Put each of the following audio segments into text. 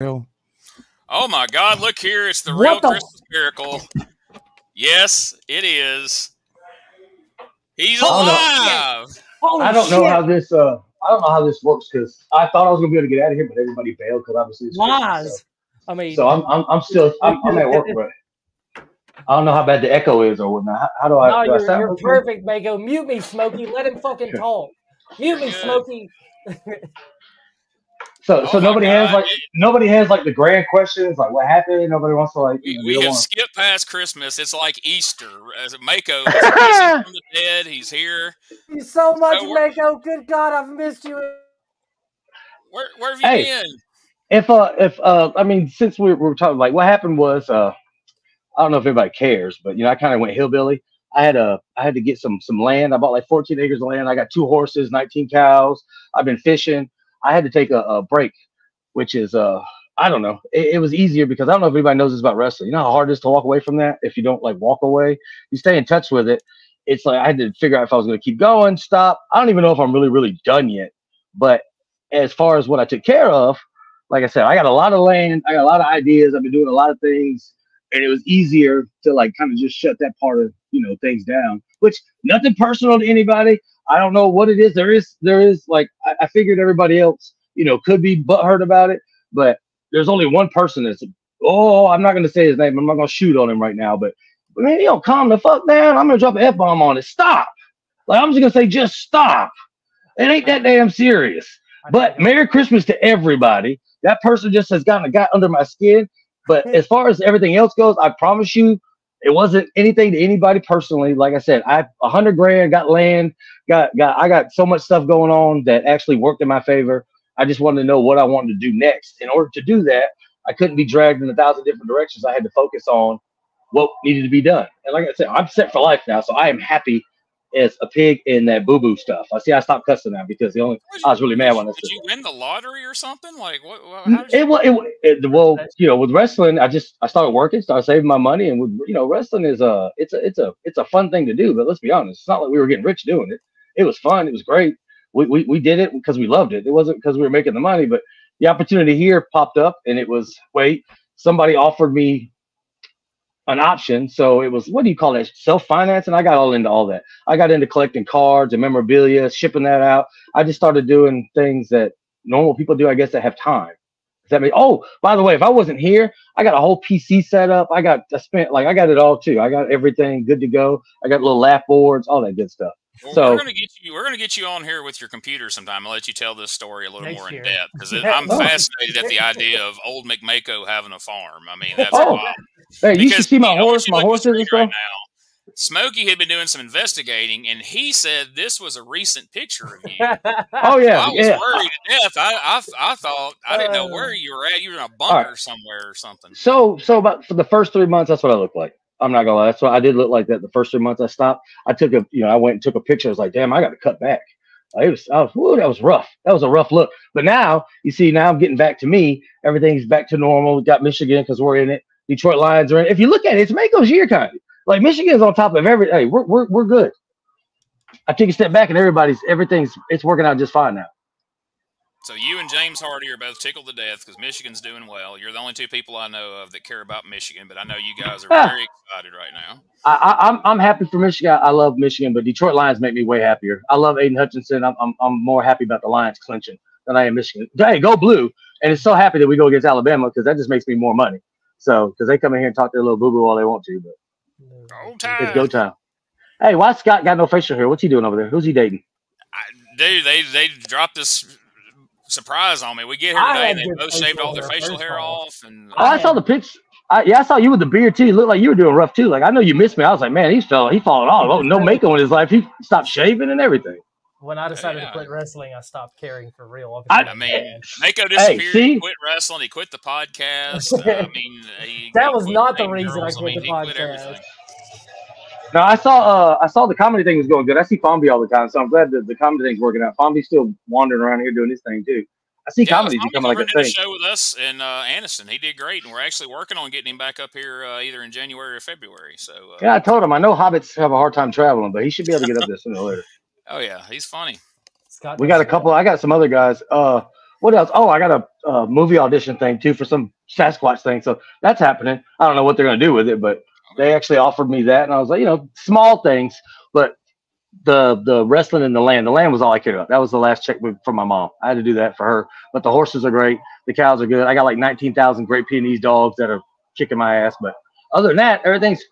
Oh my God! Look here, it's the real Christmas miracle. Yes, it is. He's alive. I don't know how this. I don't know how this works because I thought I was gonna be able to get out of here, but everybody bailed because obviously it's Christmas, I mean, so I'm still at work, but I don't know how bad the echo is or whatnot. How do I? No, do you're perfect, Mako. Mute me, Smokey. Let him fucking talk. Mute me, Smokey. So nobody has the grand questions like what happened. Nobody wants to like. We have skipped past Christmas. It's like Easter. As Mako is from the dead, he's here. Thank you so much, Mako. Good God, I've missed you. Where have you been? If I mean, since we were talking, like what happened was I don't know if everybody cares, but I kind of went hillbilly. I had to get some land. I bought like 14 acres of land. I got 2 horses, 19 cows. I've been fishing. I had to take a break, which is I don't know. It was easier because I don't know if anybody knows this about wrestling. You know how hard it is to walk away from that if you don't like walk away. You stay in touch with it. It's like I had to figure out if I was going to keep going, stop. I don't even know if I'm really done yet. But as far as what I took care of, like I said, I got a lot of land. I got a lot of ideas. I've been doing a lot of things, and it was easier to like kind of just shut that part of things down. Which nothing personal to anybody. I don't know what it is. There is like I figured everybody else, could be butthurt about it, but there's only one person that's I'm not gonna say his name. I'm not gonna shoot on him right now, but man, calm the fuck down. I'm gonna drop an F-bomb on it. Stop. Like I'm just gonna say, just stop. It ain't that damn serious. But Merry Christmas to everybody. That person just has got under my skin. But as far as everything else goes, I promise you, it wasn't anything to anybody personally. Like I said, I $100 grand, got land, I got so much stuff going on that actually worked in my favor. I just wanted to know what I wanted to do next. In order to do that, I couldn't be dragged in 1,000 different directions. I had to focus on what needed to be done. And like I said, I'm set for life now, so I am happy as a pig in that boo-boo stuff. I stopped cussing now because I was really mad when I said. Did you win the lottery or something? Like what? With wrestling, I started working, started saving my money, and with wrestling is it's a fun thing to do. But let's be honest, it's not like we were getting rich doing it. It was fun. It was great. We did it because we loved it. It wasn't because we were making the money, but the opportunity here popped up, and it was somebody offered me an option. So it was, what do you call that? Self-financing. I got all into all that. I got into collecting cards and memorabilia, shipping that out. I just started doing things that normal people do, I guess, that have time. Does that mean, by the way, if I wasn't here, I got a whole PC set up. I got it all too. I got everything good to go. I got little lap boards, all that good stuff. Well, so we're gonna get you on here with your computer sometime. I'll let you tell this story a little more in depth because I'm fascinated at the idea of old McMako having a farm. I mean, that's wild. Hey, you should see my horses and stuff. Right now, Smokey had been doing some investigating, and he said this was a recent picture of you. Oh yeah, I was worried to death. I thought I didn't know where you were at. You were in a bunker somewhere or something. So about for the first 3 months, that's what I looked like. I'm not gonna lie. That's why I did look like that. The first 3 months I stopped, I went and took a picture. I was like, damn, I got to cut back. That was rough. That was a rough look. But now you see, now I'm getting back to me. Everything's back to normal. We got Michigan because we're in it. Detroit Lions are in it. If you look at it, it's Mako's year kind of. Like Michigan's on top of every. Hey, we're good. I take a step back and it's working out just fine now. So you and James Hardy are both tickled to death because Michigan's doing well. You're the only 2 people I know of that care about Michigan, but I know you guys are very excited right now. I'm happy for Michigan. I love Michigan, but Detroit Lions make me way happier. I love Aiden Hutchinson. I'm more happy about the Lions clinching than I am Michigan. Hey, go blue! And it's so happy that we go against Alabama because that just makes me more money. So because they come in here and talk their little boo boo all they want to, but it's go time. Hey, why Scott got no facial hair? What's he doing over there? Who's he dating? Dude, they dropped this surprise on me. We get here today and they both shaved all their facial hair off. And I saw the pics. I saw you with the beard too. You looked like you were doing rough too. Like I know you missed me. I was like, man, he falling off. Oh, no makeup in his life. He stopped shaving and everything. When I decided to quit wrestling, I stopped caring for real. I mean, Mako disappeared. He quit wrestling. He quit the podcast. That was not the reason I quit the podcast. No, I saw the comedy thing was going good. I see Fombi all the time, so I'm glad that the comedy thing's working out. Fombi's still wandering around here doing his thing too. I see comedy becoming like a thing. He did a show with us in Anniston. He did great, and we're actually working on getting him back up here either in January or February. So yeah, I told him I know hobbits have a hard time traveling, but he should be able to get up there sooner or later. Oh yeah, he's funny. We got a couple. I got some other guys. what else? Oh, I got a movie audition thing too for some Sasquatch thing. So that's happening. I don't know what they're gonna do with it, but they actually offered me that, and I was like, small things. But the wrestling and the land was all I cared about. That was the last check from my mom. I had to do that for her. But the horses are great. The cows are good. I got like 19,000 Great Pyrenees dogs that are kicking my ass. But other than that, everything's.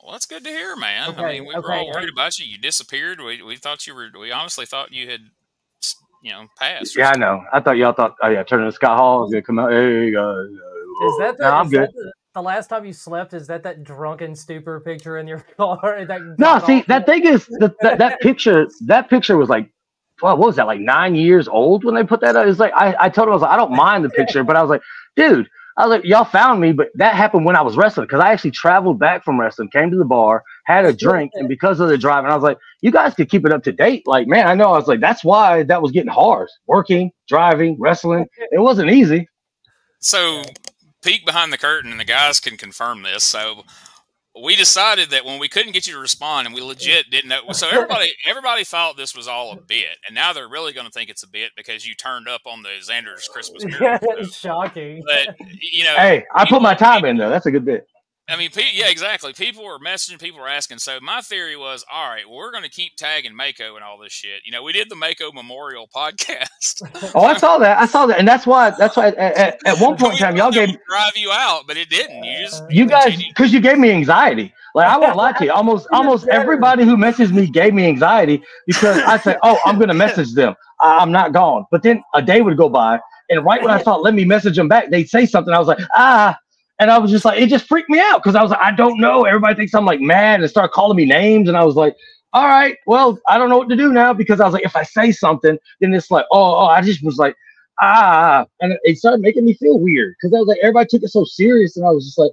Well, that's good to hear, man. Okay, I mean, we were all worried about you. You disappeared. We thought you were. We honestly thought you had, passed. Yeah, I know. I thought y'all thought, oh yeah, turning to Scott Hall is gonna come out. Hey, you guys. Is that I'm good. The last time you slept, is that drunken stupor picture in your car? No, see, that thing is that picture. That picture was like, what was that? Like 9 years old when they put that out. It's like I told him, I was like, I don't mind the picture, but I was like, dude, y'all found me, but that happened when I was wrestling because I actually traveled back from wrestling, came to the bar, had a drink, and because of the driving, I was like, you guys could keep it up to date. Like, man, I know. I was like, that's why that was getting hard. Working, driving, wrestling, it wasn't easy. So. Peek behind the curtain, and the guys can confirm this. So we decided that when we couldn't get you to respond, and we legit didn't know. So everybody thought this was all a bit, and now they're really going to think it's a bit because you turned up on the Xander's Christmas Miracle. It's shocking. But hey, I put my time in though. That's a good bit. I mean, yeah, exactly. People were messaging, people were asking. So my theory was, all right, well, we're going to keep tagging Mako and all this shit. We did the Mako Memorial podcast. Oh, I saw that, and that's why at one point in time y'all gave drive you out, but it didn't. You guys, because you gave me anxiety. Like I won't lie to you, almost everybody who messaged me gave me anxiety because I said, oh, I'm going to message them. I'm not gone. But then a day would go by, and right when I thought, let me message them back, they'd say something. I was like, And I was just like, it just freaked me out because I was like, I don't know. Everybody thinks I'm like mad and start calling me names. And I was like, all right, well, I don't know what to do now because I was like, if I say something, then it's like, I just was like, and it started making me feel weird because I was like, everybody took it so serious. And I was just like,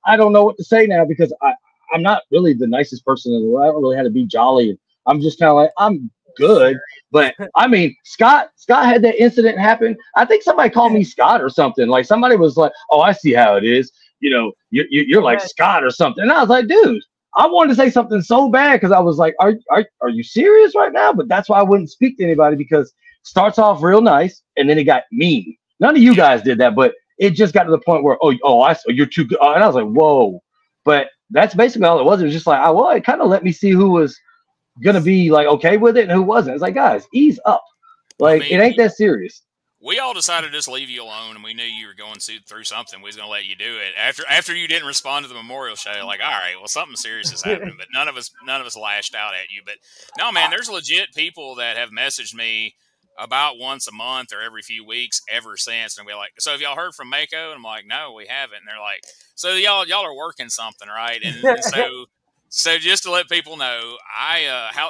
I don't know what to say now because I'm not really the nicest person in the world. I don't really have to be jolly. And I'm just kind of like, I'm good. But I mean, Scott had that incident happen. I think somebody called me Scott or something. Like somebody was like, oh, I see how it is. You're like Scott or something. And I was like, dude, I wanted to say something so bad because I was like, are you serious right now? But that's why I wouldn't speak to anybody because it starts off real nice and then it got mean. None of you guys did that, but it just got to the point where, I saw you're too good. And I was like, whoa. But that's basically all it was. It was just like, it kind of let me see who was gonna be like okay with it and who wasn't. It's like, guys, ease up. Like, it ain't that serious. We all decided to just leave you alone, and we knew you were going through something. We was gonna let you do it after you didn't respond to the memorial show. Like, all right, well, something serious is happening, but none of us lashed out at you. But no, man, there's legit people that have messaged me about once a month or every few weeks ever since, and we're like, so have y'all heard from Mako? And I'm like, no, we haven't. And they're like, so y'all are working something, right? And so just to let people know,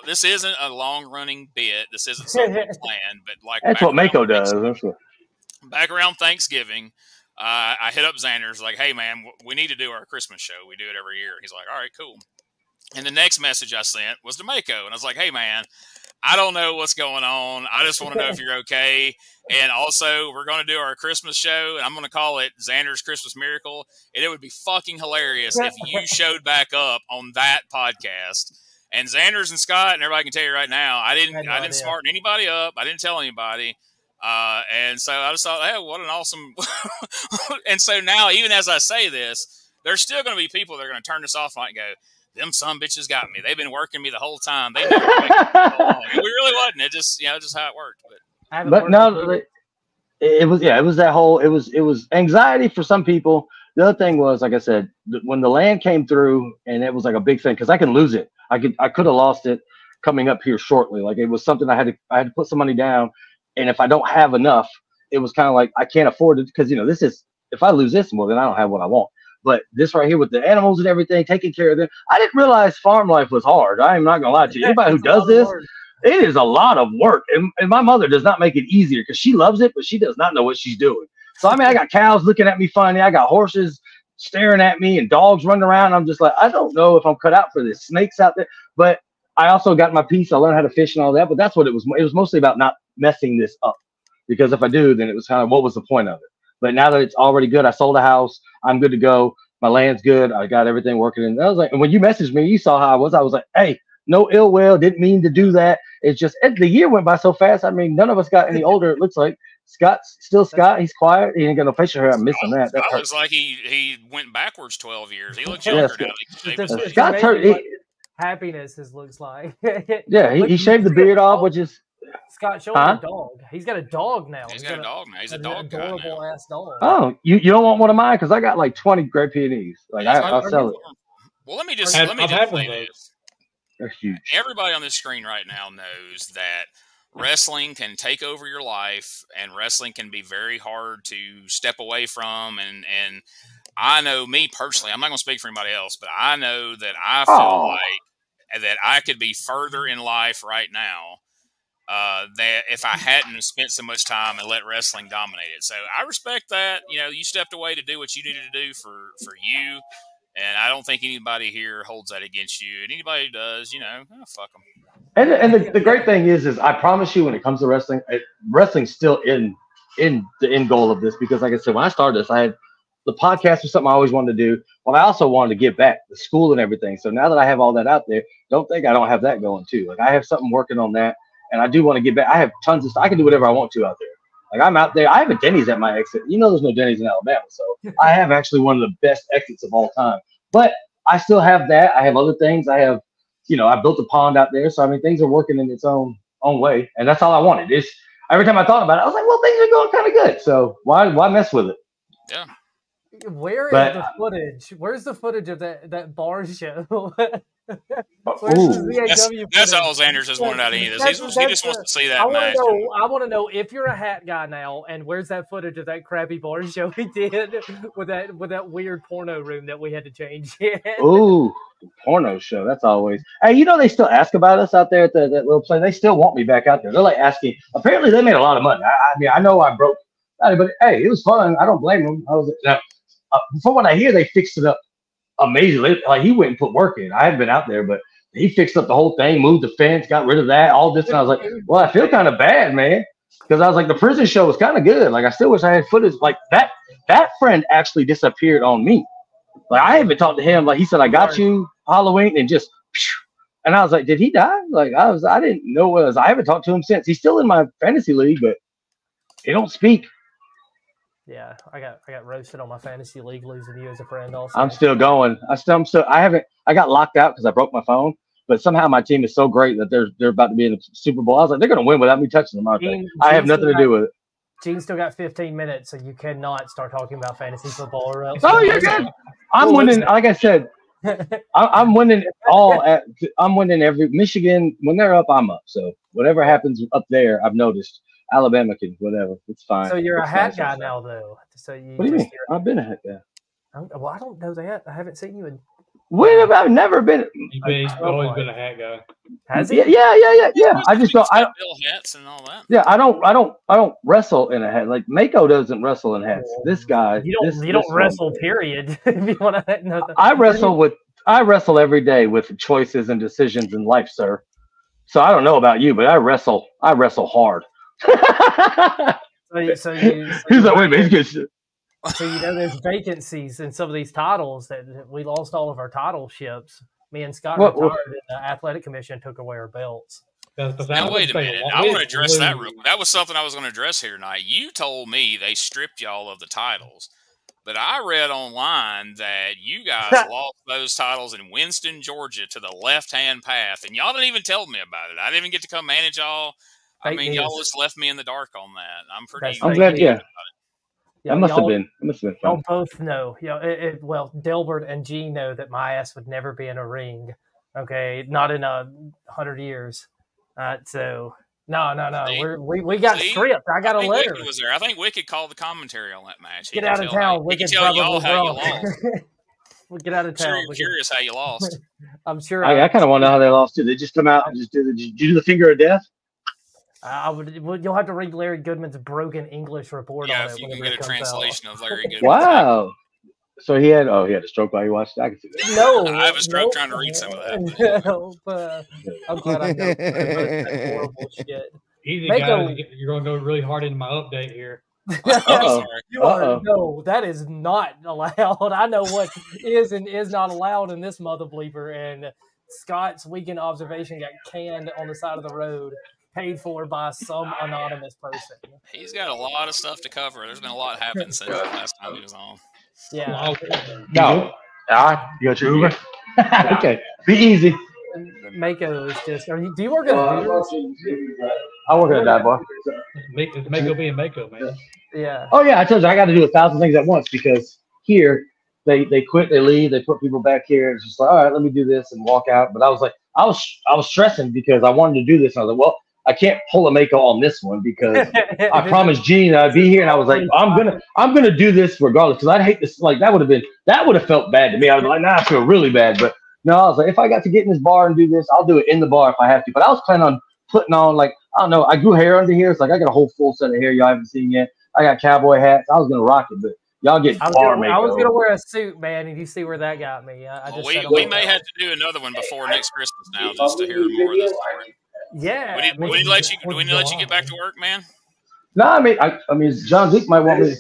this isn't a long-running bit. This isn't something planned, but like that's what Mako does. Back around Thanksgiving, I hit up Xander's like, hey, man, we need to do our Christmas show. We do it every year. He's like, all right, cool. And the next message I sent was to Mako, and I was like, hey, man, I don't know what's going on. I just want to know if you're okay. And also, we're going to do our Christmas show, and I'm going to call it Xander's Christmas Miracle. And it would be fucking hilarious if you showed back up on that podcast. And Xander's and Scott, and everybody can tell you right now, I didn't smarten anybody up. I didn't tell anybody. And so I just thought, hey, what an awesome. And so now, even as I say this, there's still going to be people that are going to turn this off and go, them some bitches got me. They've been working me the whole time. They knew we really wasn't. It just, just how it worked. But no, it was it was anxiety for some people. The other thing was, like I said, when the land came through, and it was like a big thing because I can lose it. I could have lost it coming up here shortly. Like it was something I had to put some money down, and if I don't have enough, it was kind of like I can't afford it because this is, if I lose this, well, then I don't have what I want. But this right here with the animals and everything, taking care of them, I didn't realize farm life was hard. I am not gonna lie to you. Anybody who does this, it is a lot of work. And my mother does not make it easier because she loves it, but she does not know what she's doing. So I mean, I got cows looking at me funny. I got horses staring at me and dogs running around. I'm just like, I don't know if I'm cut out for this. Snakes out there. But I also got my piece. I learned how to fish and all that. But that's what it was. It was mostly about not messing this up. Because if I do, then it was kind of, what was the point of it? But now that it's already good, I sold a house. I'm good to go. My land's good. I got everything working. And I was like, and when you messaged me, you saw how I was like, hey, no ill will. Didn't mean to do that. It's just the year went by so fast. I mean, none of us got any older. It looks like Scott's still Scott. He's quiet. He ain't got no facial hair. I'm missing that. That looks like he went backwards 12 years. He looks Yeah, younger now. Scott's hurt. Happiness looks like. Yeah, he shaved the beard off, which is Scott showing a dog. He's got a dog now. He's got a dog now. He's a dog guy adorable now. ass dog. Oh, you don't want one of mine because I got like 20 Great Pyrenees. Like I'll sell it. Well, let me just say this. They're huge. Everybody on this screen right now knows that wrestling can take over your life, and wrestling can be very hard to step away from. And I know me personally, I'm not going to speak for anybody else, but I know that I feel like that I could be further in life right now that if I hadn't spent so much time and let wrestling dominate it. So I respect that. You know, you stepped away to do what you needed to do for you. And I don't think anybody here holds that against you. And anybody who does, you know, fuck them. And the great thing is I promise you, when it comes to wrestling, wrestling's still in the end goal of this. Because like I said, when I started this, I had the podcast was something I always wanted to do. But I also wanted to give back the school and everything. So now that I have all that out there, don't think I don't have that going too. Like I have something working on that. And I do want to get back. I have tons of stuff. I can do whatever I want to out there. Like I'm out there. I have a Denny's at my exit. You know, there's no Denny's in Alabama. So I have actually one of the best exits of all time. But I still have that. I have other things. I have, I built a pond out there. So, I mean, things are working in its own way. And that's all I wanted. It's every time I thought about it, I was like, well, things are going kind of good. So why mess with it? Yeah. Where is the footage? Where's the footage of that bar show? That's all Xanders has wanted out of this. He just wants to see that match. I want to know if you're a hat guy now, and where's that footage of that crappy bar show he did with that weird porno room that we had to change? Ooh, porno show. That's always. Hey, they still ask about us out there at that little place. They still want me back out there. They're like asking. Apparently, they made a lot of money. I mean, I know I broke, but hey, it was fun. I don't blame them. From what I hear, they fixed it up amazingly. Like he went and put work in. I haven't been out there, but he fixed up the whole thing, moved the fence, got rid of that, all this. And I was like, well, I feel kind of bad, man. Because I was like, the prison show was kind of good. Like, I still wish I had footage. Like that friend actually disappeared on me. Like, I haven't talked to him. Like, he said, I got you Halloween, and just, and I was like, did he die? Like, I didn't know what it was. I haven't talked to him since. He's still in my fantasy league, but he don't speak. Yeah, I got roasted on my fantasy league losing you as a friend. Also, I'm still going. I got locked out because I broke my phone. But somehow my team is so great that they're about to be in the Super Bowl. I was like, they're going to win without me touching them, aren't they? I have nothing to do with it. Gene still got 15 minutes, so you cannot start talking about fantasy football or else. Oh, you're good. I'm winning. Like I said, I'm winning I'm winning every Michigan. When they're up, I'm up. So whatever happens up there, I've noticed. Alabama can whatever. It's fine. So you're a hat guy now, though. So what do you mean? I've been a hat guy. Well, I don't know that. I haven't seen you in. I've never been. He's always been a hat guy. Has he? Yeah. I just don't. Bill hats and all that. Yeah, I don't wrestle in a hat. Like Mako doesn't wrestle in hats. This guy. You don't wrestle. Period. If you want to know that. I wrestle every day with choices and decisions in life, sir. So I don't know about you, but I wrestle hard. He's like, wait a minute, he's good. So there's vacancies in some of these titles that we lost all of our title ships. Me and Scott retired, and the athletic commission took away our belts. Now wait a minute. I want to address that real quick. That was something I was going to address here tonight. You told me they stripped y'all of the titles, but I read online that you guys lost those titles in Winston, Georgia, to the left-hand path, and y'all didn't even tell me about it. I didn't even get to come manage y'all. I mean, y'all just left me in the dark on that. I'm glad. Yeah. That must have been fun. Y'all both know. Well, Delbert and Gene know that my ass would never be in a ring. Okay, not in 100 years. So no. We got stripped. I got a letter. Wicked was there. I think Wicked called the commentary on that match. Get out of town. We can tell y'all how you lost. We'll get out of town. I'm sure you're curious how you lost. I'm sure. I kind of want to know how they lost too. They just come out and just did you do the finger of death? You'll have to read Larry Goodman's broken English report on it. Yeah, if you can get a translation of Larry Goodman. Wow. So he had a stroke while he watched it. I can see that. No, I have a stroke trying to read some of that. I'm glad I know that horrible shit. Easy, guys. You're going to go really hard into my update here. No, that is not allowed. I know what is and is not allowed in this mother bleeper, and Scott's weekend observation got canned on the side of the road, paid for by some anonymous person. He's got a lot of stuff to cover. There's been a lot happened since the last time he was on. Yeah. No. You got your Uber? Okay. Be easy. Mako is just. Do you work at Hooters? I work at a dive bar. Mako being Mako, man. Yeah. Oh yeah, I told you I got to do 1,000 things at once because here they quit, they leave, they put people back here. It's just like, all right, let me do this and walk out. But I was like, I was stressing because I wanted to do this. And I was like, well, I can't pull a Mako on this one because I promised Gene I'd be here, and I was like, I'm gonna do this regardless because I'd hate this. Like that would have felt bad to me. I was like, I feel really bad. But no, I was like, if I got to get in this bar and do this, I'll do it in the bar if I have to. But I was planning on putting on, like, I don't know, I grew hair under here. It's like I got a whole full set of hair y'all haven't seen yet. I got cowboy hats. I was gonna rock it, but y'all get bar Mako. I was gonna wear a suit, man, and you see where that got me. We may have to do another one before next Christmas now, just to hear more of this story. Yeah. We need to let you get back to work, man. No, I mean, John Zeke might want me.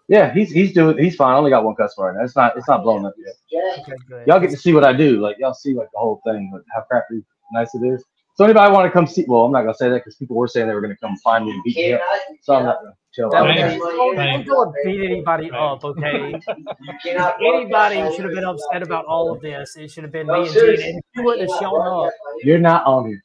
Yeah, he's fine. I only got one customer right now. It's not blowing up yet. Okay, good. Y'all get to see what I do. Like y'all see like the whole thing, like how crappy nice it is. So anybody want to come see? Well, I'm not gonna say that because people were saying they were gonna come find me and beat me up. So I'm not gonna chill. Don't go and beat anybody up, okay? Anybody should have been upset about all of this. It should have been me and Gene, and if you wouldn't have shown up. You're not on here.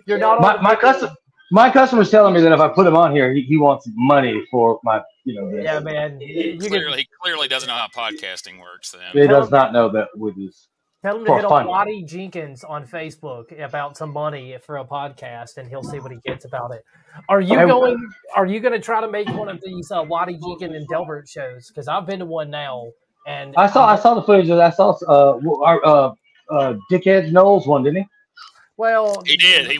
You're not on. My customer's telling me that if I put him on here, he wants money for my, this. Yeah, man. He clearly doesn't know how podcasting works. Then he does not know that with his. Tell him to hit on Waddy Jenkins on Facebook about some money for a podcast, and he'll see what he gets about it. Are you going to try to make one of these Waddy Jenkins and Delbert shows? Because I've been to one now, and I saw the footage of that. I saw our Dickhead Knowles one, didn't he? Well, he did. He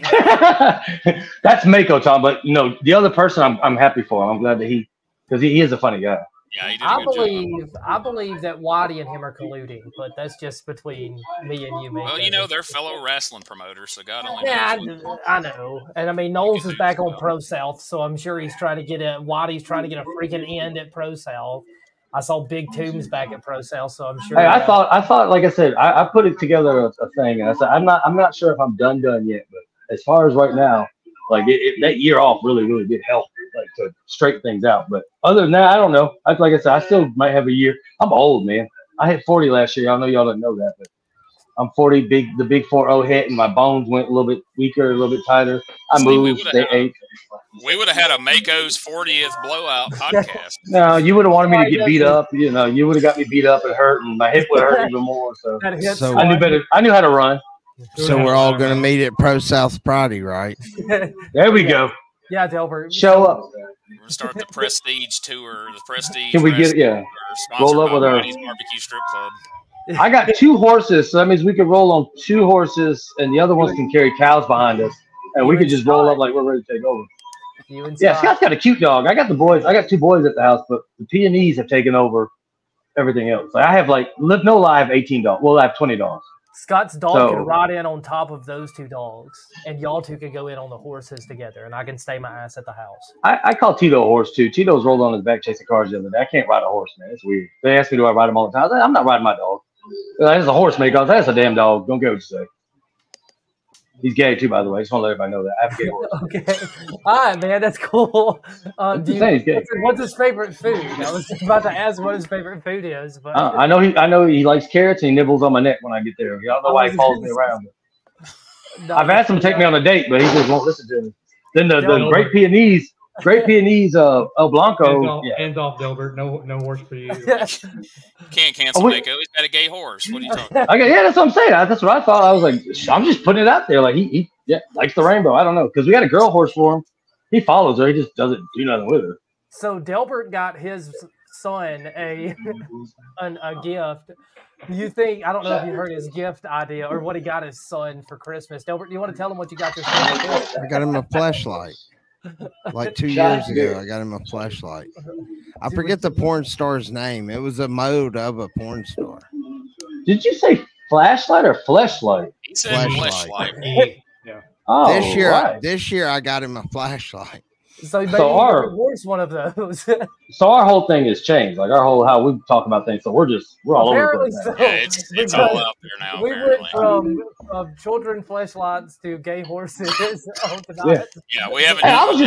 That's Mako, Tom. But the other person, I'm happy for him. I'm glad that because he is a funny guy. Yeah, he did a good job. I believe that Waddy and him are colluding, but that's just between me and you, man. Well, they're fellow wrestling promoters, so God only knows. Yeah, I know. And I mean, Knowles is back on Pro South, so I'm sure he's trying to get Waddy's trying to get a freaking end at Pro South. I saw Big Tombs back at Pro South, so I'm sure. Hey, I thought, like I said, I put it together a thing, and I said I'm not sure if I'm done yet, but as far as right now, like that year off really did help, like to straighten things out. But other than that, I don't know. Like I said, I still might have a year. I'm old, man. I hit 40 last year. I know y'all didn't know that, but I'm 40. The big 4-0 hit, and my bones went a little bit weaker, a little bit tighter. I moved. They ate. We would have had a Mako's 40th blowout podcast. No, you would have wanted me to get beat up. You would have got me beat up and hurt, and my hip would hurt even more. So I knew better. I knew how to run. So we're all going to meet at Pro South Friday, right? There we go. Yeah, Delbert. Show up. We're going to start the Prestige Tour. The Prestige. Can we get it? Yeah. Roll up with our Barbecue Strip Club. I got 2 horses, so that means we could roll on 2 horses, and the other ones can carry cows behind us, and we could just roll up like we're ready to take over. Yeah, Scott's got a cute dog. I got 2 boys at the house, but the P&Es have taken over everything else. Like I have no lie, I have 18 dogs. Well, I have 20 dogs. Scott's dog can ride in on top of those 2 dogs, and y'all 2 can go in on the horses together, and I can stay my ass at the house. I call Tito a horse, too. Tito's rolled on his back chasing cars the other day. I can't ride a horse, man. It's weird. They ask me, do I ride him all the time? I was like, I'm not riding my dog. That's a horse, mate. That's a damn dog. Don't care what you say. He's gay, too, by the way. I just want to let everybody know that. I have a gay horse. Okay. All right, man. That's cool. What's his favorite food? I was about to ask what his favorite food is. But I know he likes carrots, and he nibbles on my neck when I get there. I don't know why he follows me around. I've asked him to take me on a date, but he just won't listen to me. Then the Great Pyrenees, El Blanco. Hands off, Delbert. No horse for you. Can't cancel Mako. He's got a gay horse. What are you talking about? Okay, yeah, that's what I'm saying. That's what I thought. I was like, I'm just putting it out there. Like he likes the rainbow. I don't know, because we got a girl horse for him. He follows her. He just doesn't do nothing with her. So Delbert got his son a gift. You think, I don't know if you heard his gift idea or what he got his son for Christmas. Delbert, do you want to tell him what you got your son? I got him a flashlight. Like 2 years ago, I got him a flashlight. I forget the porn star's name. It was a mode of a porn star. Did you say flashlight or fleshlight? He said fleshlight. Yeah. Oh, this year I got him a flashlight. So maybe you horse one of those. So our whole thing has changed. Like our whole how we talk about things. So we're all apparently over the place. So. Yeah, it's all out there now. We went from children fleshlights to gay horses. Yeah, we haven't. Hey, I was just